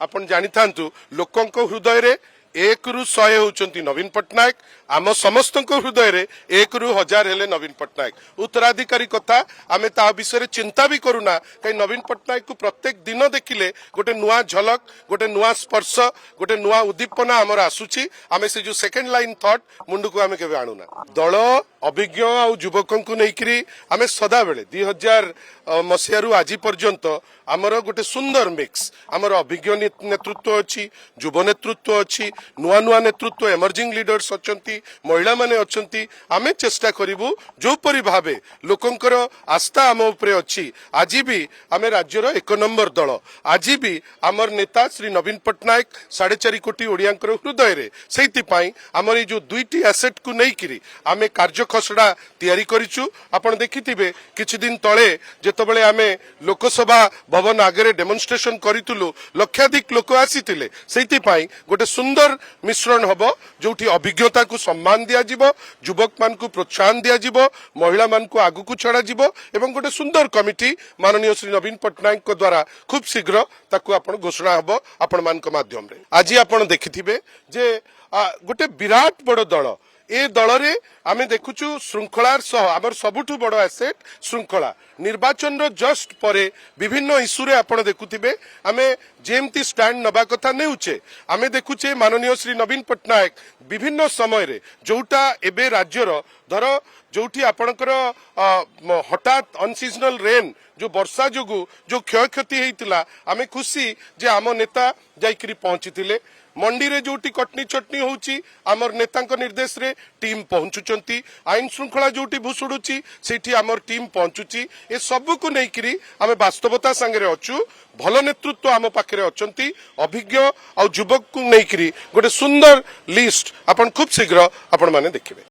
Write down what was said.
आपण जानी थांतु लोकंको हृदय रे 1 रु 100 होचंती नवीन पट्टनायक आम समस्त हृदय रे 1 रु 1000 हेले नवीन पट्टनायक उत्तराधिकारी कथा आमे ता विषय चिंता भी करूना कहीं नवीन पट्टनायक को प्रत्येक दिन देखिले गोटे नुआ झलक गोटे नुआ स्पर्श गोटे नुआ उद्दीपना आमर आसुची आमे से जो सेकंड लाइन थॉट मुंडू को आमे केबे आणुना दल अभिज्ञ आ युवकों को नेकरी आमे सदा बेले 2000 मसियारू आज पर्यंत आमर गोटे सुंदर मिक्स आमर अभिज्ञ नेतृत्व अच्छी युव नेतृत्व अच्छी नुआ नुआ नेतृत्व एमर्जिंग लीडर्स अच्छंती महिला माने अच्छंती आमे चेष्टा करिवु जो परि भाबे लोकंकर आस्था आम उपरे अच्छी आज भी आमे राज्यर 1 नंबर दल आज भी आमर नेता श्री नवीन पट्टनायक 4.5 कोटी ओडियांकर हृदय रे सेति पई आमर ए जो दुईटी एसेट को नेकिरी आमे कार्य खसड़ा तयारी करिचु आपण देखिथिबे किछि दिन तळे जेतबेले आमे लोकसभा भवन आगे डेमोन्स्ट्रेशन करितुलु लक्षाधिक लोक आसीतिले सेति पई गोटे सुंदर मिश्रण हबो जोठी अभिज्ञता को सम्मान दिया जिवो युवक मान को प्रोत्साहन दिया जिवो महिला मान को आगु को छड़ा जिवो एवं गोटे सुंदर कमिटी माननीय श्री नवीन पट्टनायक को द्वारा खूब शीघ्र ताकू आपण घोषणा हबो आपण मान को माध्यम रे आज आपण देखिथिबे जे गोटे विराट बड़ दल ए दल रे आमे देखुचु श्रृंखलार सह आमर सबुठु बड़ एसेट श्रृंखला निर्वाचन रो जस्ट परे विभिन्न इश्यू रे आपण देखुथिबे आमे जेमती स्टैंड नबा कथा नेउचे आमे देखुचे माननीय श्री नवीन पट्टनायक विभिन्न समय रे जोटा एबे राज्यर धर जोठी आपणकर हठात अनसीजनल रेन जो वर्षा जोगु जो क्षयक्षति हेतिला आमे खुशी जे आम नेता जाइकरी पहुंचीतिले मंडी रे जोटी कटनी चटनी होउची आमर नेतांक निर्देश रे टीम पहुंचुचंती आईन श्रृंखला जोटी भुसुडुची सेठी आमर टीम पहुंचुची ए सब को नेकिरी आमे वास्तवता संगे रे अछु भल नेतृत्व आम पाखरे अचंती अभिज्ञ आ युवक को नेकिरी गोटे सुंदर लिस्ट आपण खूब शीघ्र आपण माने देखिबे।